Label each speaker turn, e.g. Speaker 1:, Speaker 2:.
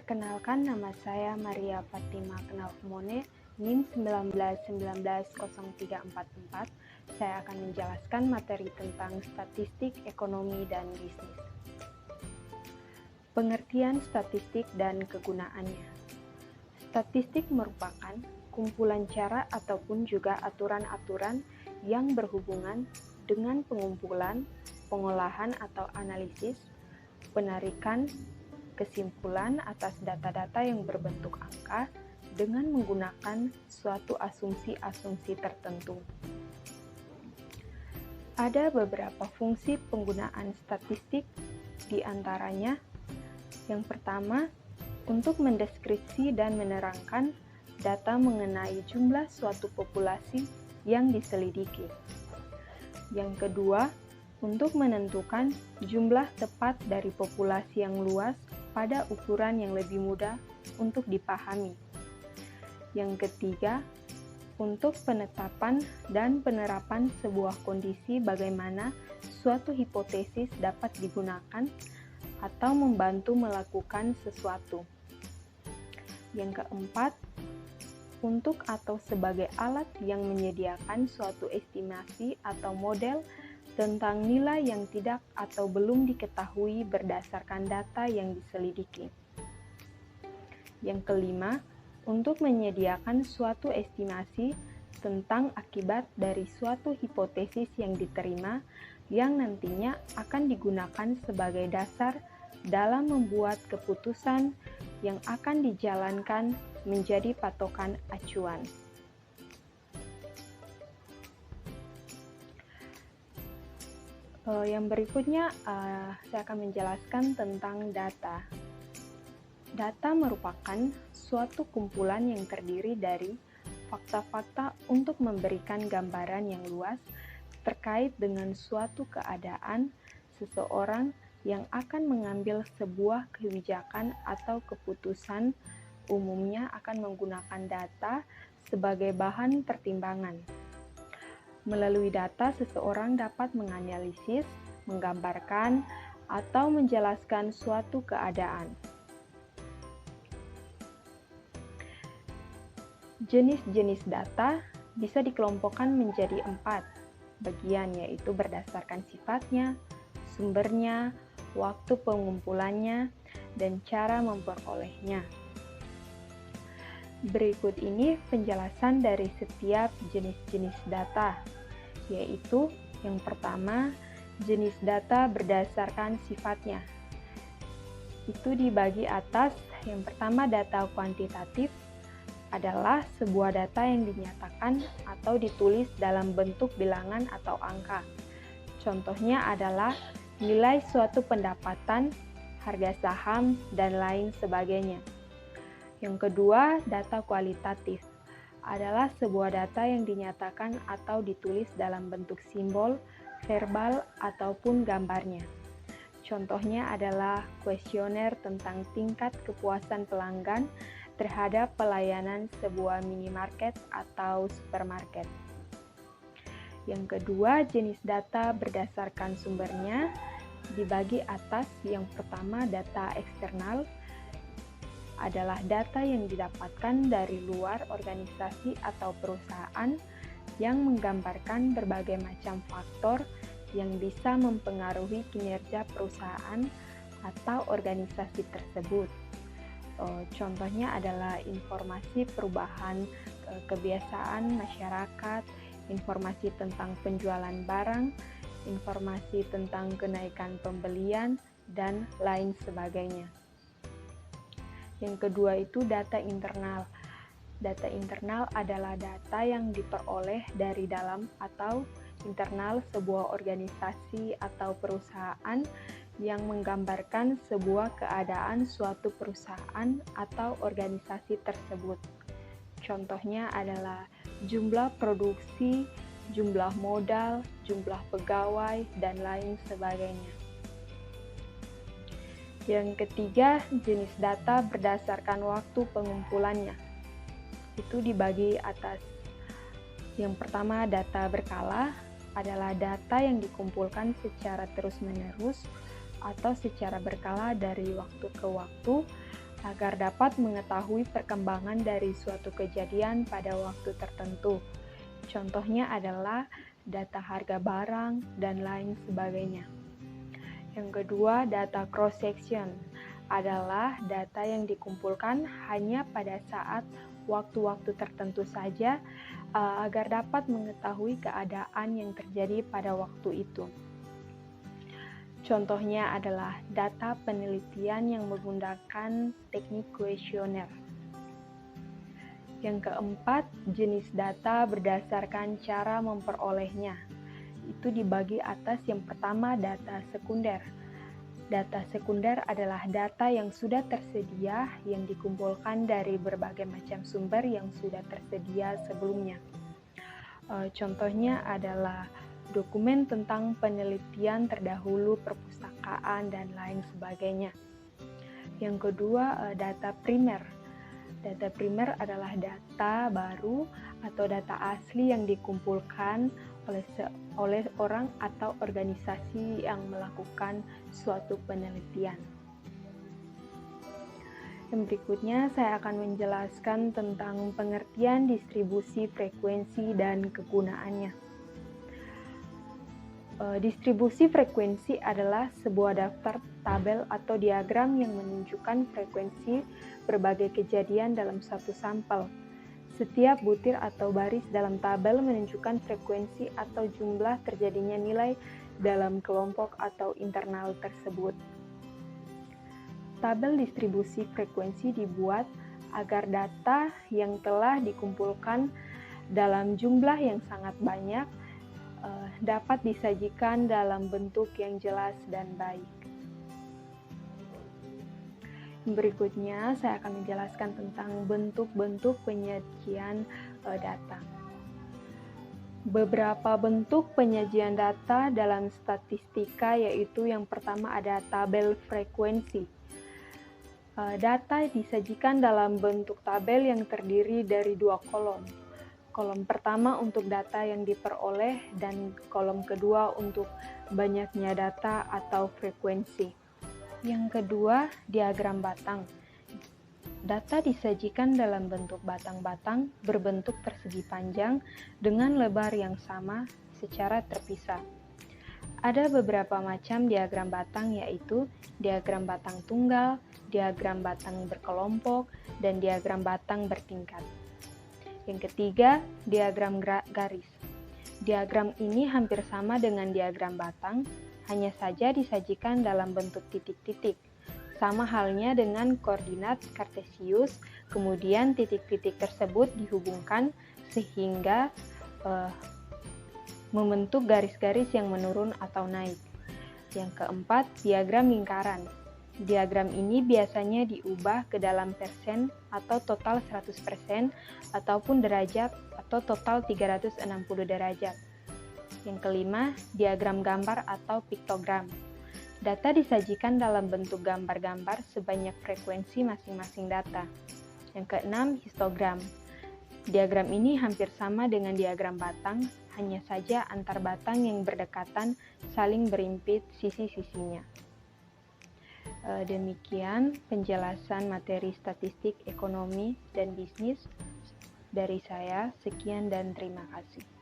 Speaker 1: Perkenalkan, nama saya Maria Fatima Knaufmone, NIM 19190344. Saya akan menjelaskan materi tentang statistik, ekonomi, dan bisnis. Pengertian statistik dan kegunaannya. Statistik merupakan kumpulan cara ataupun juga aturan-aturan yang berhubungan dengan pengumpulan, pengolahan atau analisis, penarikan kesimpulan atas data-data yang berbentuk angka dengan menggunakan suatu asumsi-asumsi tertentu. Ada beberapa fungsi penggunaan statistik, di antaranya yang pertama, untuk mendeskripsi dan menerangkan data mengenai jumlah suatu populasi yang diselidiki. Yang kedua, untuk menentukan jumlah tepat dari populasi yang luas pada ukuran yang lebih mudah untuk dipahami. Yang ketiga, untuk penetapan dan penerapan sebuah kondisi bagaimana suatu hipotesis dapat digunakan atau membantu melakukan sesuatu. Yang keempat, untuk atau sebagai alat yang menyediakan suatu estimasi atau model tentang nilai yang tidak atau belum diketahui berdasarkan data yang diselidiki. Yang kelima, untuk menyediakan suatu estimasi tentang akibat dari suatu hipotesis yang diterima yang nantinya akan digunakan sebagai dasar dalam membuat keputusan yang akan dijalankan menjadi patokan acuan. Yang berikutnya, saya akan menjelaskan tentang data. Data merupakan suatu kumpulan yang terdiri dari fakta-fakta untuk memberikan gambaran yang luas terkait dengan suatu keadaan seseorang yang akan mengambil sebuah kebijakan atau keputusan, umumnya akan menggunakan data sebagai bahan pertimbangan. Melalui data, seseorang dapat menganalisis, menggambarkan, atau menjelaskan suatu keadaan. Jenis-jenis data bisa dikelompokkan menjadi 4 bagian, yaitu berdasarkan sifatnya, sumbernya, waktu pengumpulannya, dan cara memperolehnya. Berikut ini penjelasan dari setiap jenis-jenis data, yaitu yang pertama, jenis data berdasarkan sifatnya. Itu dibagi atas. Yang pertama, data kuantitatif adalah sebuah data yang dinyatakan atau ditulis dalam bentuk bilangan atau angka. Contohnya adalah nilai suatu pendapatan, harga saham, dan lain sebagainya. Yang kedua, data kualitatif adalah sebuah data yang dinyatakan atau ditulis dalam bentuk simbol, verbal, ataupun gambarnya. Contohnya adalah kuesioner tentang tingkat kepuasan pelanggan terhadap pelayanan sebuah minimarket atau supermarket. Yang kedua, jenis data berdasarkan sumbernya dibagi atas. Yang pertama, data eksternal adalah data yang didapatkan dari luar organisasi atau perusahaan yang menggambarkan berbagai macam faktor yang bisa mempengaruhi kinerja perusahaan atau organisasi tersebut. Contohnya adalah informasi perubahan kebiasaan masyarakat, informasi tentang penjualan barang, informasi tentang kenaikan pembelian, dan lain sebagainya. Yang kedua itu data internal. Data internal adalah data yang diperoleh dari dalam atau internal sebuah organisasi atau perusahaan yang menggambarkan sebuah keadaan suatu perusahaan atau organisasi tersebut. Contohnya adalah jumlah produksi, jumlah modal, jumlah pegawai, dan lain sebagainya. Yang ketiga, jenis data berdasarkan waktu pengumpulannya. Itu dibagi atas. Yang pertama, data berkala adalah data yang dikumpulkan secara terus-menerus atau secara berkala dari waktu ke waktu agar dapat mengetahui perkembangan dari suatu kejadian pada waktu tertentu. Contohnya adalah data harga barang dan lain sebagainya. Yang kedua, data cross-section adalah data yang dikumpulkan hanya pada saat waktu-waktu tertentu saja agar dapat mengetahui keadaan yang terjadi pada waktu itu. Contohnya adalah data penelitian yang menggunakan teknik kuesioner. Yang keempat, jenis data berdasarkan cara memperolehnya. Itu dibagi atas yang pertama, data sekunder. Data sekunder adalah data yang sudah tersedia yang dikumpulkan dari berbagai macam sumber yang sudah tersedia sebelumnya. Contohnya adalah dokumen tentang penelitian terdahulu, perpustakaan, dan lain sebagainya. Yang kedua, data primer. Data primer adalah data baru atau data asli yang dikumpulkan oleh orang atau organisasi yang melakukan suatu penelitian. Yang berikutnya saya akan menjelaskan tentang pengertian distribusi frekuensi dan kegunaannya. Distribusi frekuensi adalah sebuah daftar tabel atau diagram yang menunjukkan frekuensi berbagai kejadian dalam satu sampel. Setiap butir atau baris dalam tabel menunjukkan frekuensi atau jumlah terjadinya nilai dalam kelompok atau internal tersebut. Tabel distribusi frekuensi dibuat agar data yang telah dikumpulkan dalam jumlah yang sangat banyak dapat disajikan dalam bentuk yang jelas dan baik. Berikutnya saya akan menjelaskan tentang bentuk-bentuk penyajian data. Beberapa bentuk penyajian data dalam statistika yaitu yang pertama ada tabel frekuensi. Data disajikan dalam bentuk tabel yang terdiri dari dua kolom. Kolom pertama untuk data yang diperoleh dan kolom kedua untuk banyaknya data atau frekuensi. Yang kedua, diagram batang. Data disajikan dalam bentuk batang-batang berbentuk persegi panjang dengan lebar yang sama secara terpisah. Ada beberapa macam diagram batang yaitu diagram batang tunggal, diagram batang berkelompok, dan diagram batang bertingkat. Yang ketiga, diagram garis. Diagram ini hampir sama dengan diagram batang, hanya saja disajikan dalam bentuk titik-titik. Sama halnya dengan koordinat Kartesius, kemudian titik-titik tersebut dihubungkan sehingga membentuk garis-garis yang menurun atau naik. Yang keempat, diagram lingkaran. Diagram ini biasanya diubah ke dalam persen atau total 100% ataupun derajat atau total 360 derajat. Yang kelima, diagram gambar atau piktogram. Data disajikan dalam bentuk gambar-gambar sebanyak frekuensi masing-masing data. Yang keenam, histogram. Diagram ini hampir sama dengan diagram batang, hanya saja antar batang yang berdekatan saling berimpit sisi-sisinya. Demikian penjelasan materi statistik ekonomi dan bisnis dari saya. Sekian dan terima kasih.